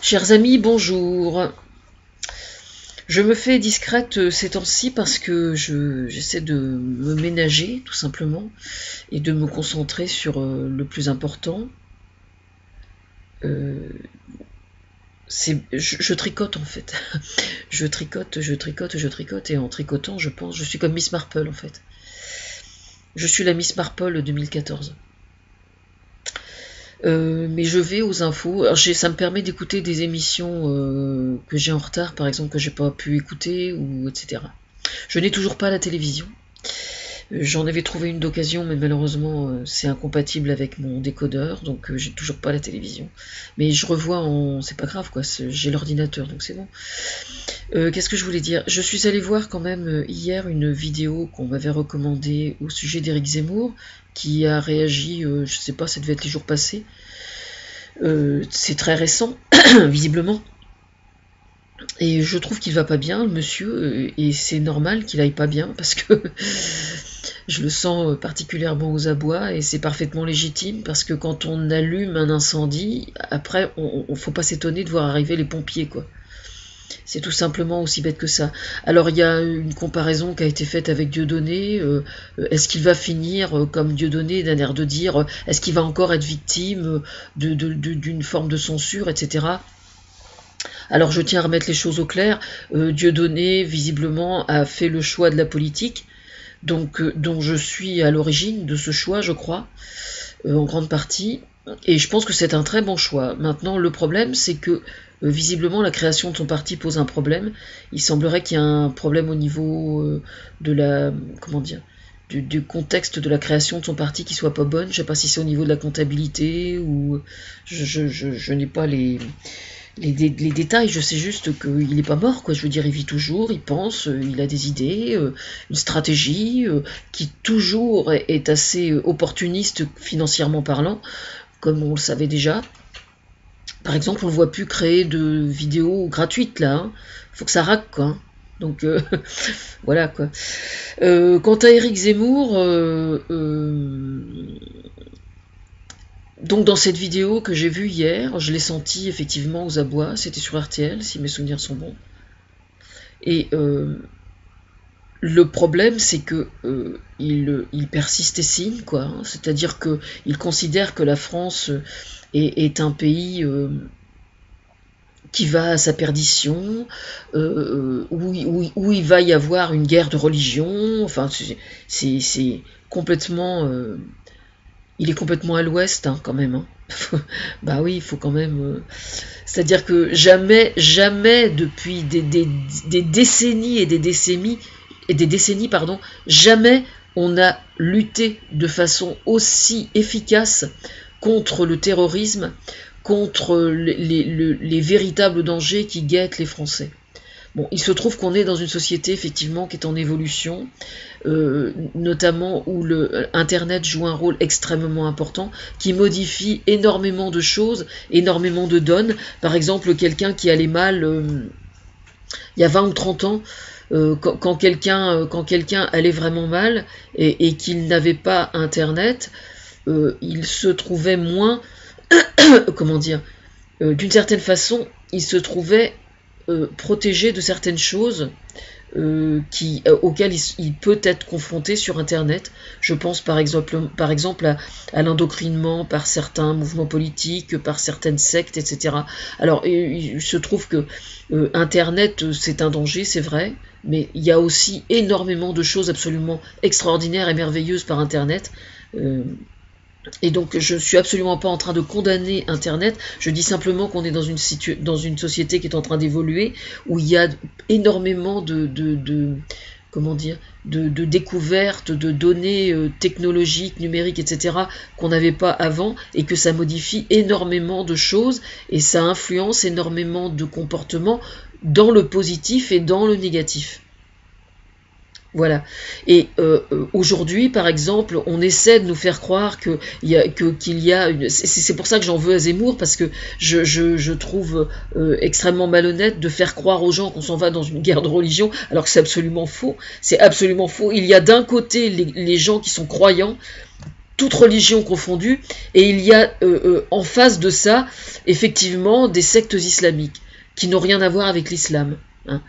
Chers amis, bonjour. Je me fais discrète ces temps-ci parce que j'essaie de me ménager, tout simplement, et de me concentrer sur le plus important. Euh, je tricote en fait. Je tricote, et en tricotant, je pense, je suis comme Miss Marple en fait. Je suis la Miss Marple 2014. Mais je vais aux infos. Alors, ça me permet d'écouter des émissions que j'ai en retard, par exemple, que j'ai pas pu écouter, ou etc. Je n'ai toujours pas la télévision. J'en avais trouvé une d'occasion, mais malheureusement, c'est incompatible avec mon décodeur, donc j'ai toujours pas la télévision. Mais je revois en... C'est pas grave, quoi, j'ai l'ordinateur, donc c'est bon. Qu'est-ce que je voulais dire? Je suis allé voir quand même hier une vidéo qu'on m'avait recommandée au sujet d'Éric Zemmour, qui a réagi, je sais pas, ça devait être les jours passés. C'est très récent, visiblement. Et je trouve qu'il va pas bien, le monsieur, et c'est normal qu'il aille pas bien, parce que je le sens particulièrement aux abois, et c'est parfaitement légitime, parce que quand on allume un incendie, après, on faut pas s'étonner de voir arriver les pompiers, quoi. C'est tout simplement aussi bête que ça. Alors il y a une comparaison qui a été faite avec Dieudonné. Est-ce qu'il va finir comme Dieudonné, d'un air de dire, est-ce qu'il va encore être victime d'une forme de censure, etc. Alors je tiens à remettre les choses au clair. Dieudonné, visiblement, a fait le choix de la politique, donc dont je suis à l'origine de ce choix, je crois, en grande partie. Et je pense que c'est un très bon choix. Maintenant, le problème, c'est que visiblement, la création de son parti pose un problème. Il semblerait qu'il y a un problème au niveau de la... Comment dire, du contexte de la création de son parti qui soit pas bonne. Je ne sais pas si c'est au niveau de la comptabilité ou... Je n'ai pas les détails, je sais juste qu'il n'est pas mort, quoi. Je veux dire, il vit toujours, il pense, il a des idées, une stratégie qui toujours est assez opportuniste financièrement parlant, comme on le savait déjà. Par exemple, on ne voit plus créer de vidéos gratuites là. Hein. Faut que ça raque, quoi. Hein. Donc voilà, quoi. Quant à Éric Zemmour, donc dans cette vidéo que j'ai vue hier, je l'ai senti effectivement aux abois. C'était sur RTL, si mes souvenirs sont bons. Et le problème, c'est que il persiste et signe, quoi. Hein. C'est-à-dire que il considère que la France est un pays qui va à sa perdition, où il va y avoir une guerre de religion. Enfin, c'est complètement... il est complètement à l'ouest, hein, quand même. Hein. Bah oui, il faut quand même... c'est-à-dire que jamais, jamais, depuis des décennies et des décennies, pardon, jamais on a lutté de façon aussi efficace contre le terrorisme, contre les véritables dangers qui guettent les Français. Bon, il se trouve qu'on est dans une société effectivement qui est en évolution, notamment où Internet joue un rôle extrêmement important, qui modifie énormément de choses, énormément de donnes. Par exemple, quelqu'un qui allait mal il y a 20 ou 30 ans, quand quelqu'un allait vraiment mal et qu'il n'avait pas Internet, il se trouvait moins, comment dire, d'une certaine façon, il se trouvait protégé de certaines choses auxquelles il peut être confronté sur Internet. Je pense par exemple à l'endoctrinement par certains mouvements politiques, par certaines sectes, etc. Alors, il se trouve que Internet, c'est un danger, c'est vrai, mais il y a aussi énormément de choses absolument extraordinaires et merveilleuses par Internet. Et donc je suis absolument pas en train de condamner Internet, je dis simplement qu'on est dans une société qui est en train d'évoluer, où il y a énormément comment dire, de découvertes, de données technologiques, numériques, etc., qu'on n'avait pas avant, et que ça modifie énormément de choses, et ça influence énormément de comportements dans le positif et dans le négatif. Voilà. Et aujourd'hui, par exemple, on essaie de nous faire croire qu'il y a une... C'est pour ça que j'en veux à Zemmour, parce que je trouve extrêmement malhonnête de faire croire aux gens qu'on s'en va dans une guerre de religion, alors que c'est absolument faux. C'est absolument faux. Il y a d'un côté les gens qui sont croyants, toutes religions confondues, et il y a en face de ça, effectivement, des sectes islamiques, qui n'ont rien à voir avec l'islam, hein.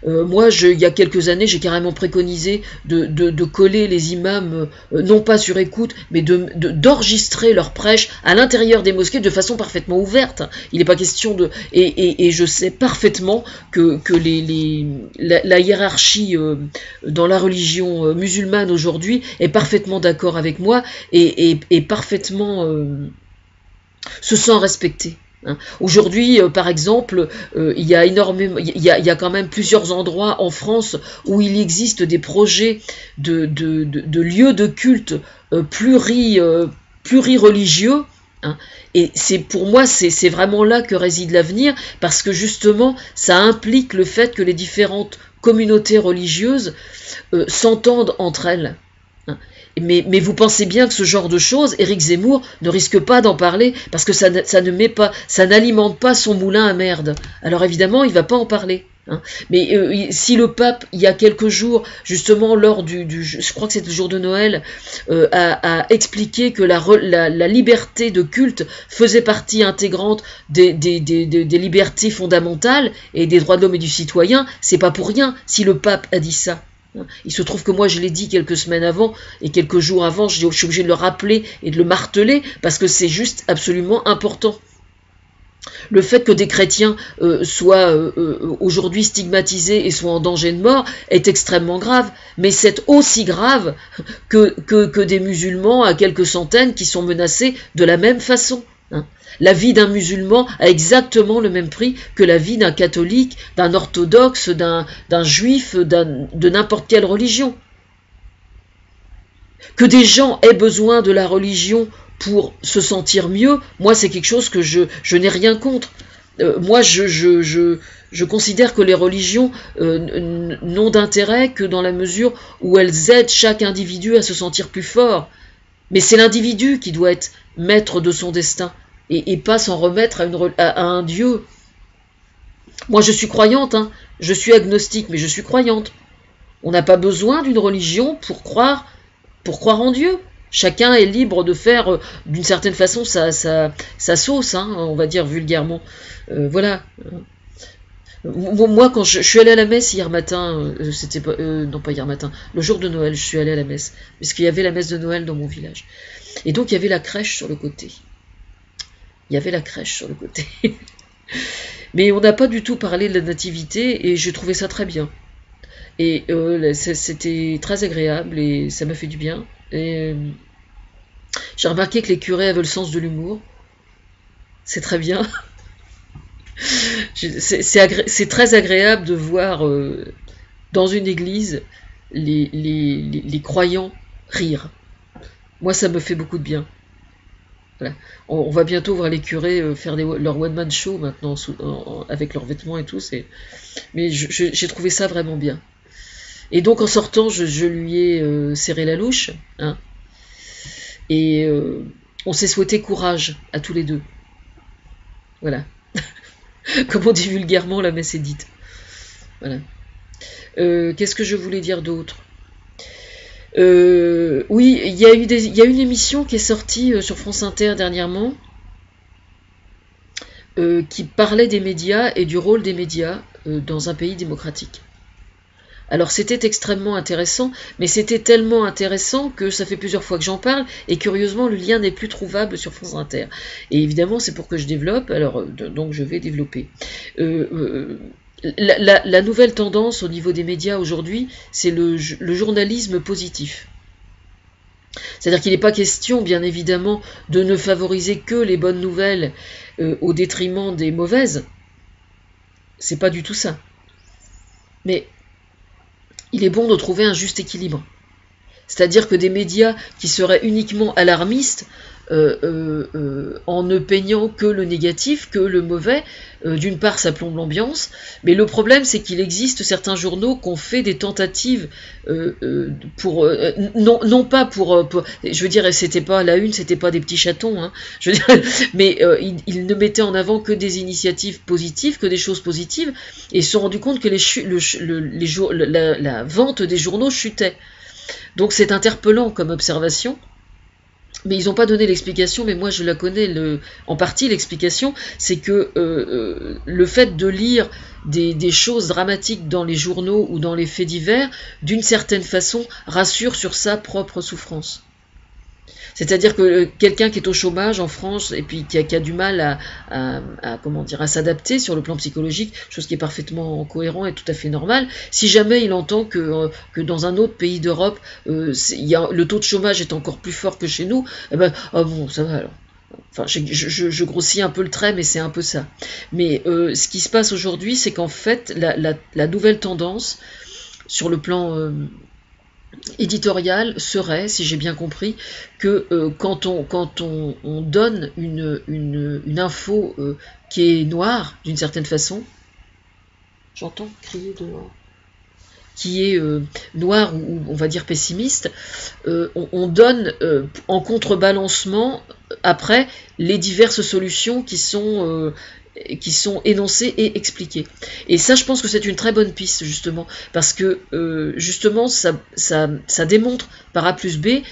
Moi, il y a quelques années, j'ai carrément préconisé de coller les imams, non pas sur écoute, mais d'enregistrer leurs prêches à l'intérieur des mosquées de façon parfaitement ouverte. Il n'est pas question de... Et je sais parfaitement que la hiérarchie dans la religion musulmane aujourd'hui est parfaitement d'accord avec moi et parfaitement se sent respectée. Hein. Aujourd'hui, par exemple, il y a quand même plusieurs endroits en France où il existe des projets de lieux de culte plurireligieux. Hein. Et pour moi, c'est vraiment là que réside l'avenir, parce que justement, ça implique le fait que les différentes communautés religieuses s'entendent entre elles. Hein. Mais vous pensez bien que ce genre de choses, Éric Zemmour ne risque pas d'en parler parce que ça n'alimente pas son moulin à merde. Alors évidemment, il ne va pas en parler. Hein. Mais si le pape, il y a quelques jours, justement lors je crois que c'est le jour de Noël, a expliqué que la liberté de culte faisait partie intégrante des libertés fondamentales et des droits de l'homme et du citoyen, c'est pas pour rien si le pape a dit ça. Il se trouve que moi je l'ai dit quelques semaines avant et quelques jours avant, je suis obligé de le rappeler et de le marteler parce que c'est juste absolument important. Le fait que des chrétiens soient aujourd'hui stigmatisés et soient en danger de mort est extrêmement grave, mais c'est aussi grave que des musulmans à quelques centaines qui sont menacés de la même façon. Hein. La vie d'un musulman a exactement le même prix que la vie d'un catholique, d'un orthodoxe, d'un juif, de n'importe quelle religion. Que des gens aient besoin de la religion pour se sentir mieux, moi c'est quelque chose que je n'ai rien contre. Moi je considère que les religions n'ont d'intérêt que dans la mesure où elles aident chaque individu à se sentir plus fort. Mais c'est l'individu qui doit être maître de son destin et pas s'en remettre à un Dieu. Moi je suis croyante, hein. Je suis agnostique, mais je suis croyante. On n'a pas besoin d'une religion pour croire en Dieu. Chacun est libre de faire d'une certaine façon sa sauce, hein, on va dire vulgairement. Voilà. Moi, quand je suis allée à la messe hier matin, c'était pas, non pas hier matin, le jour de Noël, je suis allée à la messe, parce qu'il y avait la messe de Noël dans mon village. Et donc il y avait la crèche sur le côté. Mais on n'a pas du tout parlé de la nativité, et j'ai trouvé ça très bien. Et c'était très agréable, et ça m'a fait du bien. Et j'ai remarqué que les curés avaient le sens de l'humour. C'est très bien. C'est très agréable de voir dans une église les croyants rire. Moi, ça me fait beaucoup de bien. Voilà. On va bientôt voir les curés faire leur one-man show maintenant avec leurs vêtements et tout. Mais j'ai trouvé ça vraiment bien. Et donc en sortant, je lui ai serré la louche. Hein, et on s'est souhaité courage à tous les deux. Voilà. Comme on dit vulgairement, la messe est dite. Voilà. Qu'est-ce que je voulais dire d'autre ? Oui, il y a une émission qui est sortie sur France Inter dernièrement qui parlait des médias et du rôle des médias dans un pays démocratique. Alors c'était extrêmement intéressant, mais c'était tellement intéressant que ça fait plusieurs fois que j'en parle, et curieusement le lien n'est plus trouvable sur France Inter. Et évidemment c'est pour que je développe, alors donc je vais développer. La nouvelle tendance au niveau des médias aujourd'hui, c'est le journalisme positif. C'est-à-dire qu'il n'est pas question, bien évidemment, de ne favoriser que les bonnes nouvelles au détriment des mauvaises. C'est pas du tout ça. Mais il est bon de trouver un juste équilibre. C'est-à-dire que des médias qui seraient uniquement alarmistes, en ne peignant que le négatif, que le mauvais, d'une part ça plombe l'ambiance, mais le problème c'est qu'il existe certains journaux qui ont fait des tentatives pour non pas pour je veux dire, c'était pas la une, c'était pas des petits chatons, hein, je veux dire, mais ils ne mettaient en avant que des initiatives positives, que des choses positives, et ils se sont rendus compte que la vente des journaux chutait. Donc c'est interpellant comme observation. Mais ils n'ont pas donné l'explication, mais moi je la connais en partie l'explication, c'est que le fait de lire des choses dramatiques dans les journaux ou dans les faits divers, d'une certaine façon, rassure sur sa propre souffrance. C'est-à-dire que quelqu'un qui est au chômage en France et puis qui a du mal comment dire, à s'adapter sur le plan psychologique, chose qui est parfaitement cohérent et tout à fait normale, si jamais il entend que dans un autre pays d'Europe, le taux de chômage est encore plus fort que chez nous, eh ben, oh bon, ça va alors. Enfin, je grossis un peu le trait, mais c'est un peu ça. Mais ce qui se passe aujourd'hui, c'est qu'en fait, la nouvelle tendance sur le plan éditorial serait, si j'ai bien compris, que quand on donne une info qui est noire, d'une certaine façon, j'entends crier dehors, qui est noire ou on va dire pessimiste, on donne en contrebalancement après les diverses solutions qui sont énoncées et expliquées. Et ça, je pense que c'est une très bonne piste, justement, parce que, justement, ça démontre par A plus B,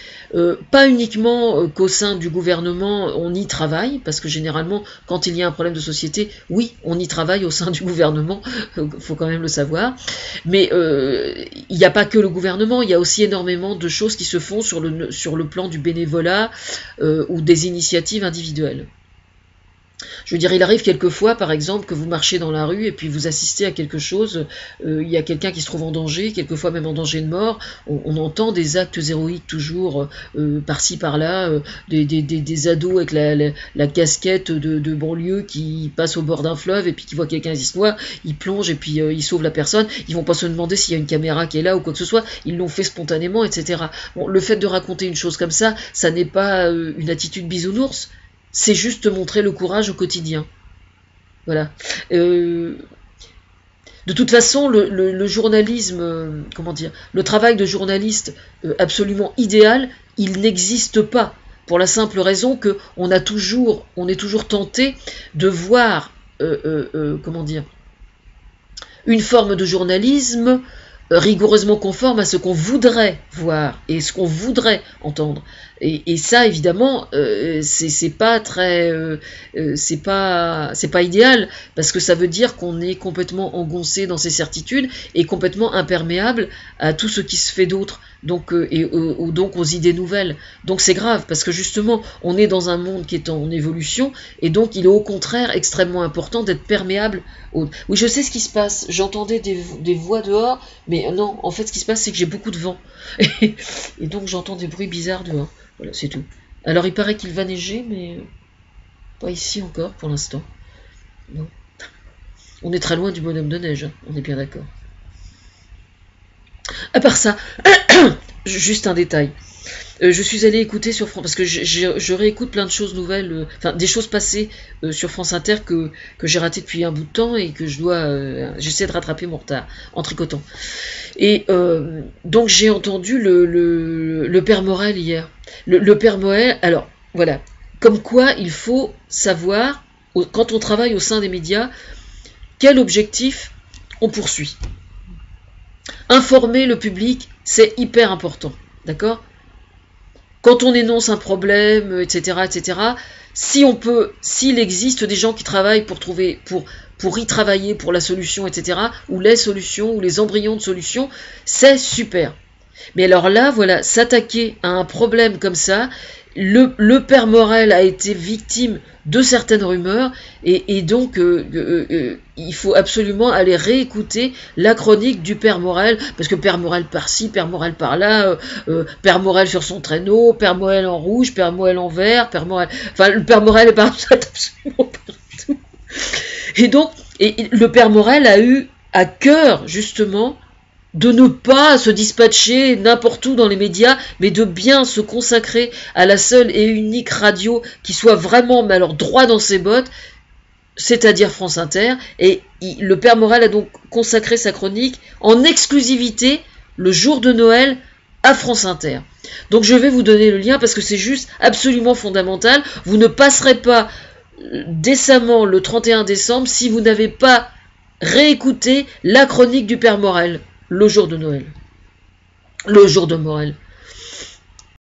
pas uniquement qu'au sein du gouvernement, on y travaille, parce que généralement, quand il y a un problème de société, oui, on y travaille au sein du gouvernement, faut quand même le savoir, mais il n'y a pas que le gouvernement, il y a aussi énormément de choses qui se font sur le plan du bénévolat ou des initiatives individuelles. Je veux dire, il arrive quelquefois, par exemple, que vous marchez dans la rue et puis vous assistez à quelque chose, il y a quelqu'un qui se trouve en danger, quelquefois même en danger de mort, on entend des actes héroïques toujours, par-ci, par-là, des ados avec la casquette de banlieue qui passent au bord d'un fleuve et puis qui voient quelqu'un qui se noie, ils plongent et puis ils sauvent la personne, ils vont pas se demander s'il y a une caméra qui est là ou quoi que ce soit, ils l'ont fait spontanément, etc. Bon, le fait de raconter une chose comme ça n'est pas une attitude bisounours, c'est juste montrer le courage au quotidien. Voilà. De toute façon, le journalisme, comment dire, le travail de journaliste absolument idéal, il n'existe pas. Pour la simple raison que on est toujours tenté de voir, comment dire, une forme de journalisme rigoureusement conforme à ce qu'on voudrait voir et ce qu'on voudrait entendre. Et ça, évidemment, c'est pas très, c'est pas idéal parce que ça veut dire qu'on est complètement engoncé dans ses certitudes et complètement imperméable à tout ce qui se fait d'autre. Donc, donc aux idées nouvelles. Donc c'est grave parce que justement, on est dans un monde qui est en évolution et donc il est au contraire extrêmement important d'être perméable. Oui, je sais ce qui se passe. J'entendais des voix dehors, mais non, en fait, ce qui se passe, c'est que j'ai beaucoup de vent et donc j'entends des bruits bizarres dehors. Voilà, c'est tout. Alors il paraît qu'il va neiger, mais pas ici encore pour l'instant. Non. On est très loin du bonhomme de neige, hein, on est bien d'accord. À part ça, juste un détail. Je suis allée écouter sur France, parce que je réécoute plein de choses nouvelles, enfin des choses passées sur France Inter que j'ai ratées depuis un bout de temps et que j'essaie de rattraper mon retard en tricotant. Et donc j'ai entendu le Père Morel hier. Le Père Morel, alors voilà, comme quoi il faut savoir, quand on travaille au sein des médias, quel objectif on poursuit. Informer le public, c'est hyper important, d'accord ? Quand on énonce un problème, etc., s'il existe des gens qui travaillent pour y travailler, pour la solution, etc., ou les solutions, ou les embryons de solutions, c'est super. Mais alors là, voilà, s'attaquer à un problème comme ça, le Père Morel a été victime de certaines rumeurs, et donc il faut absolument aller réécouter la chronique du Père Morel, parce que Père Morel par-ci, Père Morel par-là, Père Morel sur son traîneau, Père Morel en rouge, Père Morel en vert, Père Morel... Enfin, le Père Morel est partout, absolument partout. Et donc, le Père Morel a eu à cœur, justement, de ne pas se dispatcher n'importe où dans les médias, mais de bien se consacrer à la seule et unique radio qui soit vraiment, mais alors droit dans ses bottes, c'est-à-dire France Inter. Et le Père Morel a donc consacré sa chronique en exclusivité le jour de Noël à France Inter. Donc je vais vous donner le lien parce que c'est juste absolument fondamental. Vous ne passerez pas décemment le 31 décembre si vous n'avez pas réécouté la chronique du Père Morel. Le jour de Noël. Le jour de Morel.